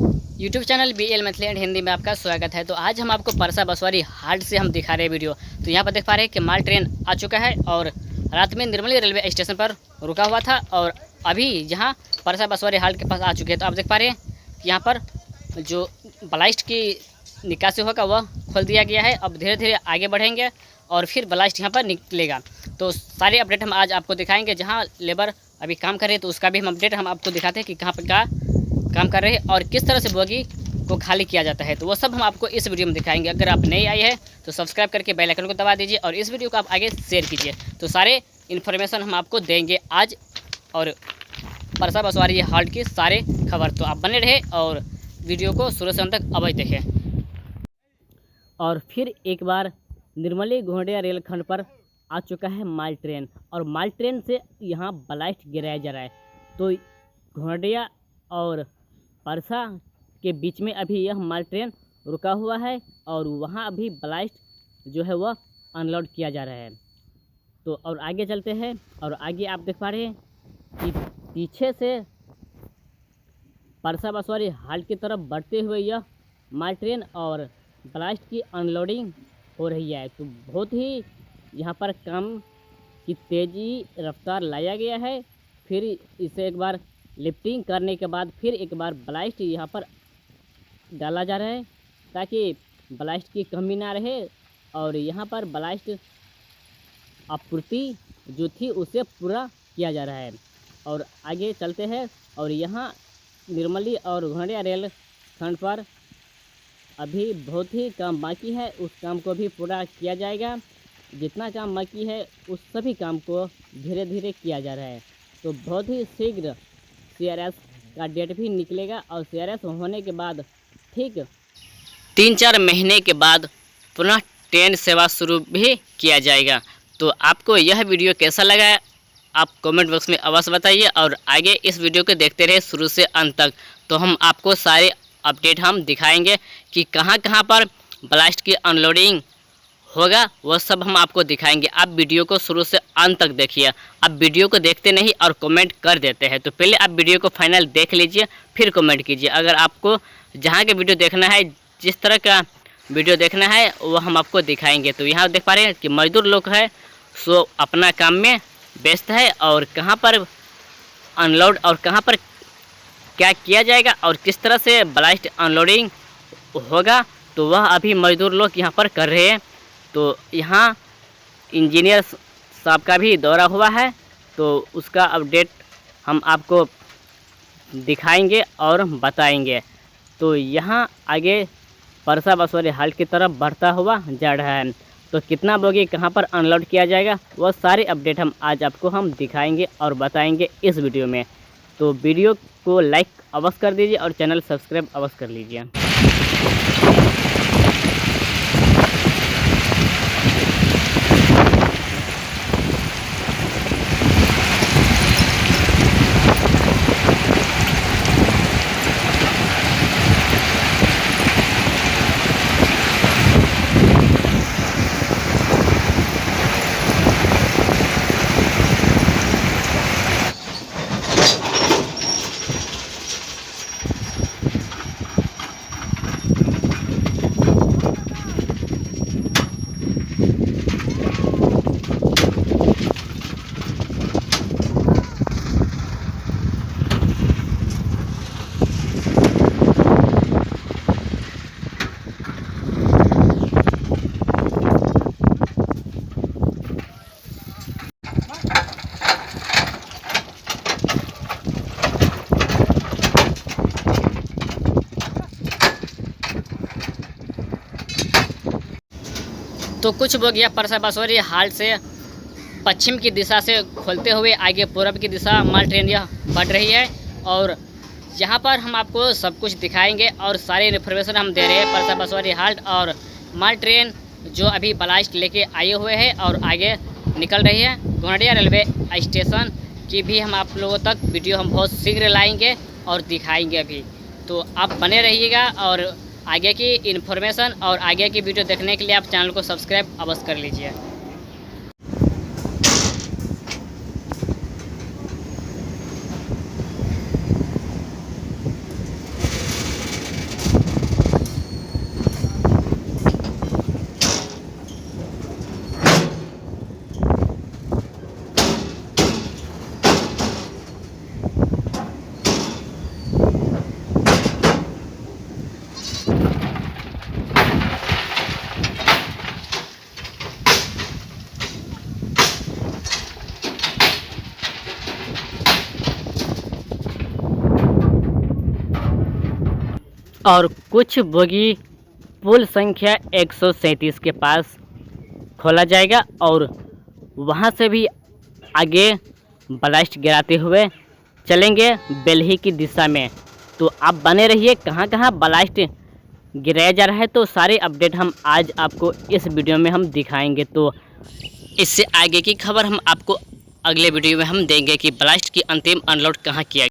YouTube channel BL Maithili and Hindi में आपका स्वागत है। तो आज हम आपको परसा बसवारी हाट से हम दिखा रहे हैं वीडियो। तो यहाँ पर देख पा रहे हैं कि माल ट्रेन आ चुका है और रात में निर्मली रेलवे स्टेशन पर रुका हुआ था और अभी जहाँ परसा बसवारी हाट के पास आ चुके हैं। तो आप देख पा रहे हैं कि यहाँ पर जो ब्लास्ट की निकासी होगा वह खोल दिया गया है। अब धीरे धीरे आगे बढ़ेंगे और फिर ब्लास्ट यहाँ पर निकलेगा। तो सारे अपडेट हम आज आपको दिखाएँगे। जहाँ लेबर अभी काम कर रहे हैं तो उसका भी हम अपडेट हम आपको दिखाते हैं कि कहाँ पर क्या काम कर रहे हैं और किस तरह से बोगी को खाली किया जाता है। तो वो सब हम आपको इस वीडियो में दिखाएंगे। अगर आप नए आए हैं तो सब्सक्राइब करके बेल आइकन को दबा दीजिए और इस वीडियो को आप आगे शेयर कीजिए। तो सारे इन्फॉर्मेशन हम आपको देंगे आज और परसा बसवारी हाट की सारे खबर। तो आप बने रहे और वीडियो को शुरू से अंत तक अवश्य देखें। और फिर एक बार निर्मली घोड़िया रेलखंड पर आ चुका है माल ट्रेन और माल ट्रेन से यहाँ ब्लास्ट गिराया जा रहा है। तो घोड़िया और परसा के बीच में अभी यह माल ट्रेन रुका हुआ है और वहाँ अभी ब्लास्ट जो है वह अनलोड किया जा रहा है। तो और आगे चलते हैं और आगे आप देख पा रहे हैं कि पीछे से परसा बसवारी हाट की तरफ बढ़ते हुए यह माल ट्रेन और ब्लास्ट की अनलोडिंग हो रही है। तो बहुत ही यहाँ पर काम की तेज़ी रफ्तार लाया गया है। फिर इसे एक बार लिफ्टिंग करने के बाद फिर एक बार ब्लास्ट यहाँ पर डाला जा रहा है ताकि ब्लास्ट की कमी ना रहे और यहाँ पर ब्लास्ट आपूर्ति जो थी उसे पूरा किया जा रहा है। और आगे चलते हैं और यहाँ निर्मली और घोड़िया रेल खंड पर अभी बहुत ही काम बाकी है। उस काम को भी पूरा किया जाएगा। जितना काम बाकी है उस सभी काम को धीरे धीरे किया जा रहा है। तो बहुत ही शीघ्र CRS का डेट भी निकलेगा और CRS होने के बाद ठीक 3-4 महीने के बाद पुनः ट्रेन सेवा शुरू भी किया जाएगा। तो आपको यह वीडियो कैसा लगा आप कमेंट बॉक्स में अवश्य बताइए और आगे इस वीडियो को देखते रहे शुरू से अंत तक। तो हम आपको सारे अपडेट हम दिखाएंगे कि कहाँ कहाँ पर ब्लास्ट की अनलोडिंग होगा वह सब हम आपको दिखाएंगे। आप वीडियो को शुरू से अंत तक देखिए। आप वीडियो को देखते नहीं और कमेंट कर देते हैं। तो पहले आप वीडियो को फाइनल देख लीजिए फिर कमेंट कीजिए। अगर आपको जहाँ के वीडियो देखना है जिस तरह का वीडियो देखना है वो हम आपको दिखाएंगे। तो यहाँ देख पा रहे हैं कि मजदूर लोग है सो अपना काम में व्यस्त है और कहाँ पर अनलोड और कहाँ पर क्या किया जाएगा और किस तरह से ब्लास्ट अनलोडिंग होगा तो वह अभी मजदूर लोग यहाँ पर कर रहे हैं। तो यहाँ इंजीनियर साहब का भी दौरा हुआ है तो उसका अपडेट हम आपको दिखाएंगे और बताएंगे। तो यहाँ आगे परसा बसवारी हाट की तरफ बढ़ता हुआ जा रहा है। तो कितना बोगी कहाँ पर अनलोड किया जाएगा वह सारे अपडेट हम आज आपको हम दिखाएंगे और बताएंगे इस वीडियो में। तो वीडियो को लाइक अवश्य कर दीजिए और चैनल सब्सक्राइब अवश्य कर लीजिए। तो कुछ बोगियाँ परसा बसवारी हाट से पश्चिम की दिशा से खोलते हुए आगे पूर्व की दिशा माल ट्रेन यह बढ़ रही है और यहाँ पर हम आपको सब कुछ दिखाएंगे और सारे इन्फॉर्मेशन हम दे रहे हैं परसा बसवारी हाट और माल ट्रेन जो अभी ब्लास्ट लेके आए हुए हैं और आगे निकल रही है। घोड़िया रेलवे स्टेशन की भी हम आप लोगों तक वीडियो हम बहुत शीघ्र लाएंगे और दिखाएंगे अभी। तो आप बने रहिएगा और आगे की इन्फॉर्मेशन और आगे की वीडियो देखने के लिए आप चैनल को सब्सक्राइब अवश्य कर लीजिए। और कुछ बोगी पुल संख्या 137 के पास खोला जाएगा और वहां से भी आगे ब्लास्ट गिराते हुए चलेंगे बेल्ही की दिशा में। तो आप बने रहिए, कहां कहां ब्लास्ट गिराया जा रहा है तो सारे अपडेट हम आज आपको इस वीडियो में हम दिखाएंगे। तो इससे आगे की खबर हम आपको अगले वीडियो में हम देंगे कि ब्लास्ट की अंतिम अनलोड कहां किया